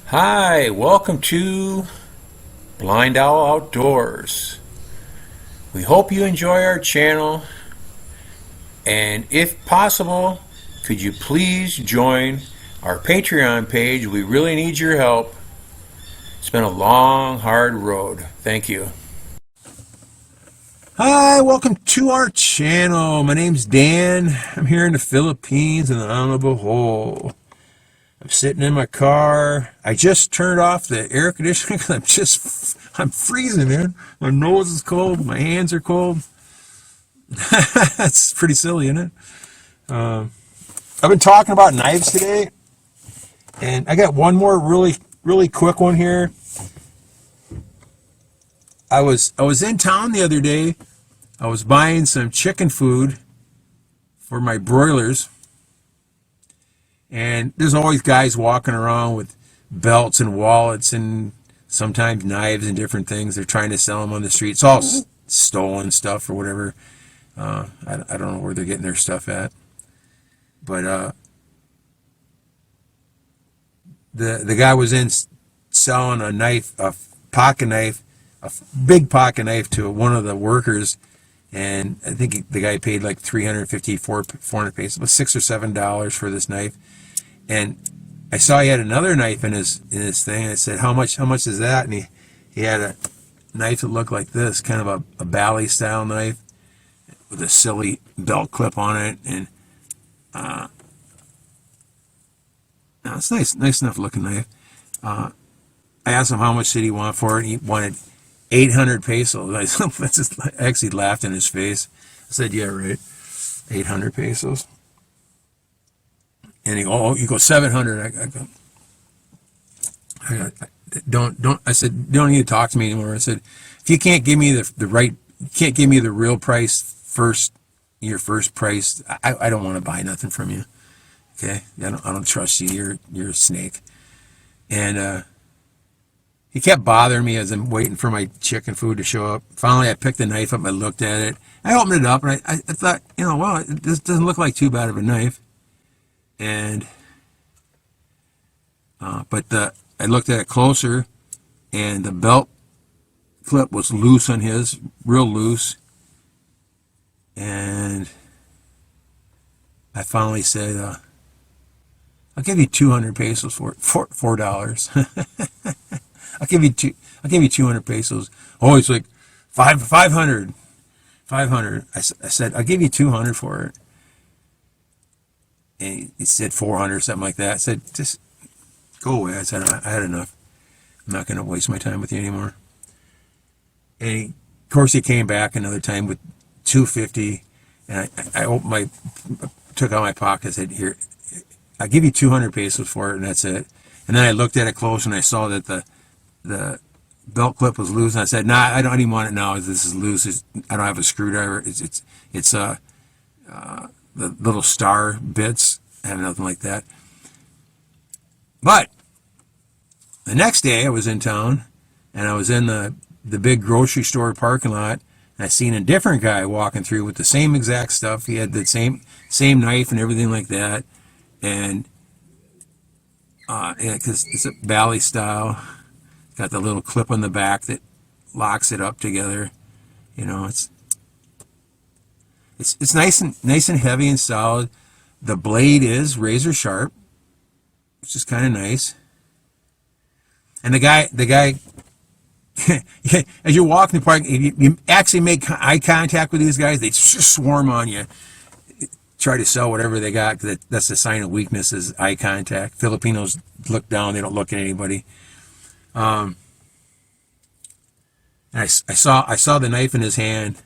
Hi, welcome to Blindowl Outdoors. We hope you enjoy our channel, and if possible, could you please join our Patreon page? We really need your help. It's been a long, hard road. Thank you. Hi, welcome to our channel. My name's Dan. I'm here in the Philippines in the Island of Bohol. I'm sitting in my car. I just turned off the air conditioning because I'm freezing, man. My nose is cold. My hands are cold. That's pretty silly, isn't it? I've been talking about knives today, and I got one more really quick one here. I was in town the other day. I was buying some chicken food for my broilers. And there's always guys walking around with belts and wallets and sometimes knives and different things. They're trying to sell them on the street. It's all stolen stuff or whatever. I don't know where they're getting their stuff at. But the guy was in selling a knife, a pocket knife, a big pocket knife to one of the workers. And I think the guy paid like $350, $400 pesos, about $6 or $7 for this knife. And I saw he had another knife in his thing. And I said, "How much is that?" And he had a knife that looked like this, kind of a Bally style knife with a silly belt clip on it. And it's nice enough looking knife. I asked him how much did he want for it. And he wanted 800 pesos. I actually laughed in his face. I said, "Yeah, right, 800 pesos." And he go 700. I said, "You don't need to talk to me anymore." I said, "If you can't give me you can't give me the real price your first price, I don't want to buy nothing from you. Okay, I don't trust you. You're a snake." And he kept bothering me as I'm waiting for my chicken food to show up. Finally, I picked the knife up. I looked at it. I opened it up, and I thought, well, this doesn't look like too bad of a knife. And I looked at it closer, and the belt clip was loose on his, real loose. And I finally said, "I'll give you 200 pesos for it, $4. I'll give you 200 pesos." Oh, it's like 500. I said, "I'll give you 200 for it." And he said 400 or something like that. I said, "Just go away." I said, "I had enough. I'm not going to waste my time with you anymore." And of course, he came back another time with 250. And I took out my pocket and said, "Here, I'll give you 200 pesos for it, and that's it." And then I looked at it close, and I saw that the belt clip was loose. And I said, "Nah, I don't even want it now. This is loose. I don't have a screwdriver. It's the little star bits. I have nothing like that." But the next day I was in town, and I was in the big grocery store parking lot, and I seen a different guy walking through with the same exact stuff. He had the same knife and everything like that. And because it's a Bally style, got the little clip on the back that locks it up together. It's nice and heavy and solid. The blade is razor sharp, which is kind of nice. And the guy, as you walk in the park, if you actually make eye contact with these guys, they just swarm on you, try to sell whatever they got. That's the sign of weakness, is eye contact. Filipinos look down; they don't look at anybody. And I saw the knife in his hand,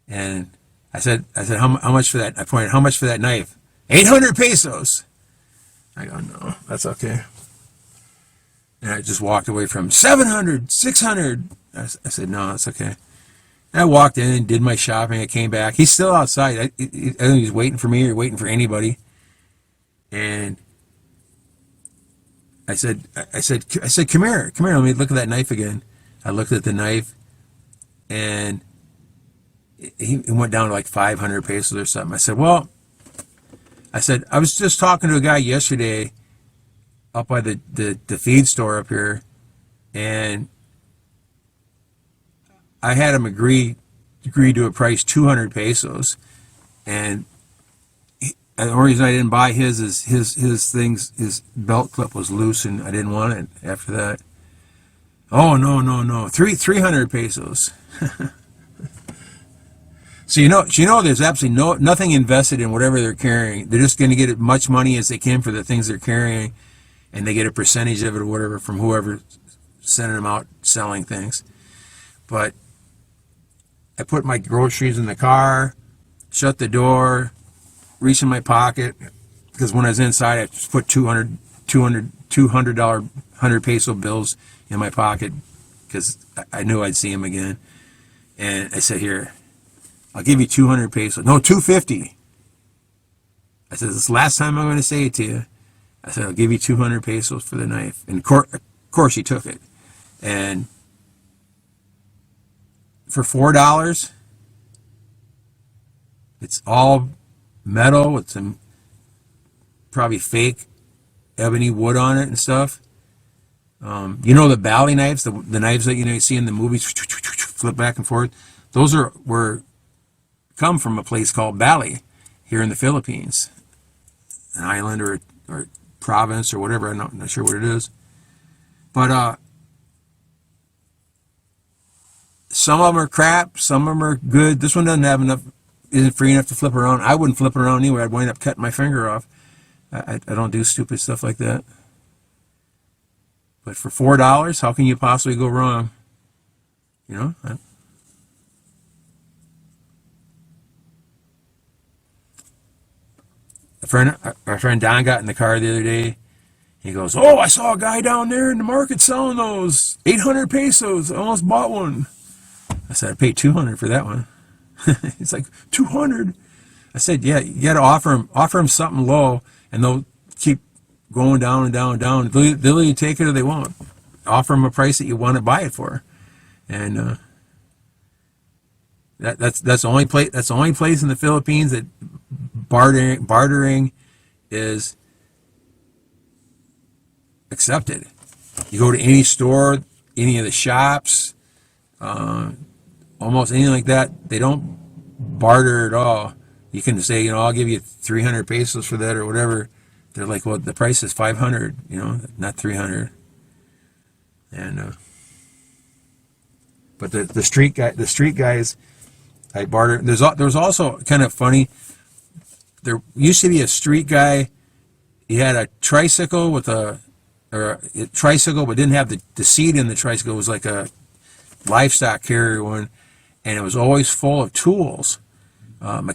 and I said, how much for that? I pointed, "How much for that knife?" 800 pesos. I go, "No, that's okay." And I just walked away from 700, 600. I said, "No, that's okay." And I walked in and did my shopping. I came back. He's still outside. I think he's waiting for me or waiting for anybody. And I said, come here, let me look at that knife again. I looked at the knife, and he went down to like 500 pesos or something. I said, "Well, I said, I was just talking to a guy yesterday up by the feed store up here, and I had him agree to a price 200 pesos, and the only reason I didn't buy his is his belt clip was loose, and I didn't want it after that. Oh, no, 300 pesos. So there's absolutely nothing invested in whatever they're carrying. They're just going to get as much money as they can for the things they're carrying, and they get a percentage of it or whatever from whoever sending them out selling things. But I put my groceries in the car, shut the door, reached in my pocket, because when I was inside, I just put $200 100 peso bills in my pocket because I knew I'd see him again. And I said, here, I'll give you 200 pesos. No, 250. I said, this is the last time I'm going to say it to you. I said, I'll give you 200 pesos for the knife. And of course he took it. And for $4, it's all metal with some probably fake ebony wood on it and stuff. The Bali knives, the knives that you see in the movies, flip back and forth. Those come from a place called Bali here in the Philippines, an island or province or whatever. I'm not sure what it is, but some of them are crap, some of them are good. This one isn't free enough to flip around. I wouldn't flip around anyway. I'd wind up cutting my finger off. I don't do stupid stuff like that. But for $4, how can you possibly go wrong? Our friend Don got in the car the other day. He goes, "Oh, I saw a guy down there in the market selling those 800 pesos. I almost bought one." I said, "I paid 200 for that one." He's like, 200? I said, "Yeah, you got to offer him something low, and they'll keep going down and down and down. They'll either take it or they won't. Offer them a price that you want to buy it for." And that's the only place. That's the only place in the Philippines that bartering is accepted. You go to any store, any of the shops, almost anything like that, they don't barter at all. You can say, I'll give you 300 pesos for that or whatever. They're like, well, the price is 500, not 300. And but the street guys, I barter. There's also kind of funny. There used to be a street guy. He had a tricycle a tricycle, but didn't have the seat in the tricycle. It was like a livestock carrier one, and it was always full of tools. Fake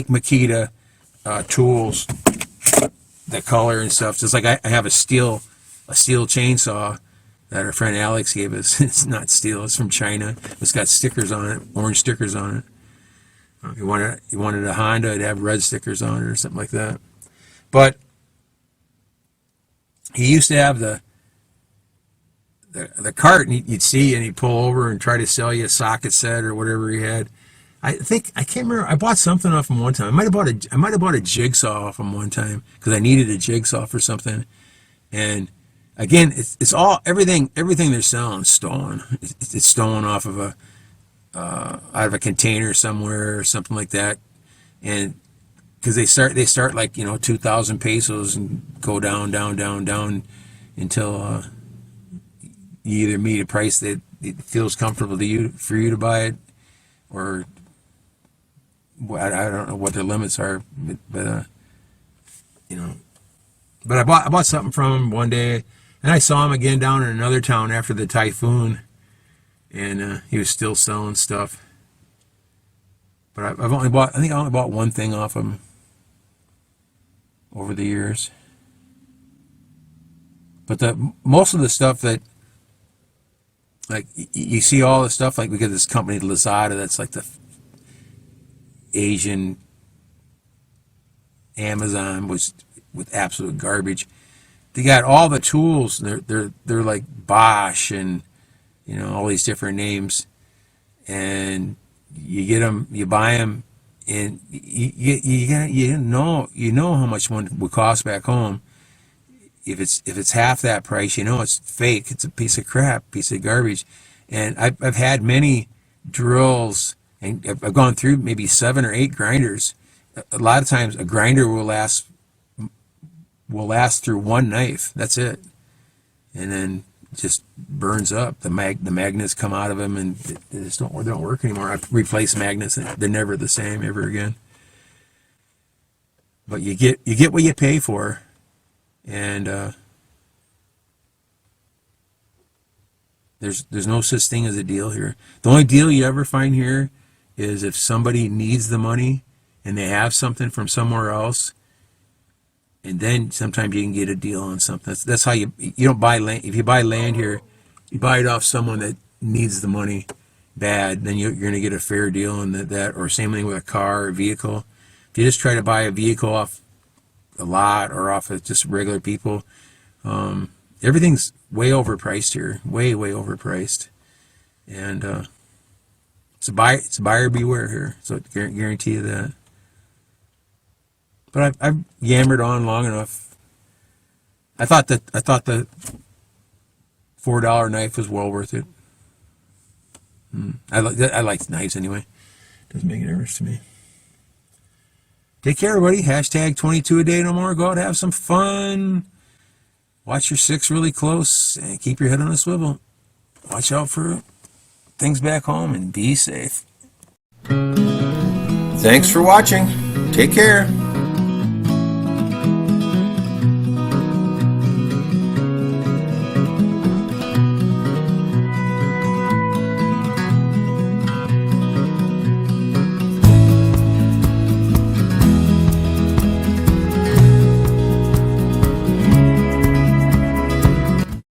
Makita tools, the color and stuff. Just like I have a steel chainsaw that our friend Alex gave us. It's not steel; it's from China. It's got stickers on it, orange stickers on it. If you wanted a Honda, it'd have red stickers on it or something like that. But he used to have the cart, and you'd see, and he'd pull over and try to sell you a socket set or whatever he had. I can't remember. I bought something off him one time. I might have bought a jigsaw off him one time because I needed a jigsaw for something. And again, it's all everything they're selling is stolen. It's stolen off of out of a container somewhere or something like that. And because they start like 2,000 pesos and go down until you either meet a price that it feels comfortable for you to buy it, or I don't know what their limits are, but But I bought something from him one day, and I saw him again down in another town after the typhoon, and he was still selling stuff. But I think I only bought one thing off him over the years. But most of the stuff that, like, you see all the stuff, like, we get this company Lazada that's like the Asian Amazon was with absolute garbage. They got all the tools. They're like Bosch and all these different names, and you get them, you buy them, And you know how much one would cost back home. If it's half that price, you know it's fake. It's a piece of crap, piece of garbage. And I've had many drills, and I've gone through maybe 7 or 8 grinders. A lot of times, a grinder will last through one knife. That's it, and then just burns up. The magnets come out of them, and they just don't work anymore. I've replaced magnets; they're never the same ever again. But you get what you pay for. And there's no such thing as a deal here. The only deal you ever find here is if somebody needs the money and they have something from somewhere else, and then sometimes you can get a deal on something. That's how you don't buy land. If you buy land here, you buy it off someone that needs the money bad, then you're going to get a fair deal on that. Or same thing with a car or vehicle. If you just try to buy a vehicle off a lot or off of just regular people, everything's way overpriced here, way overpriced, and it's buyer beware here. So I guarantee you that. But I've yammered on long enough. I thought the $4 knife was well worth it. I like knives anyway. Doesn't make a difference to me. Take care, everybody. Hashtag 22 a day no more. Go out and have some fun. Watch your 6 really close and keep your head on a swivel. Watch out for things back home and be safe. Thanks for watching. Take care.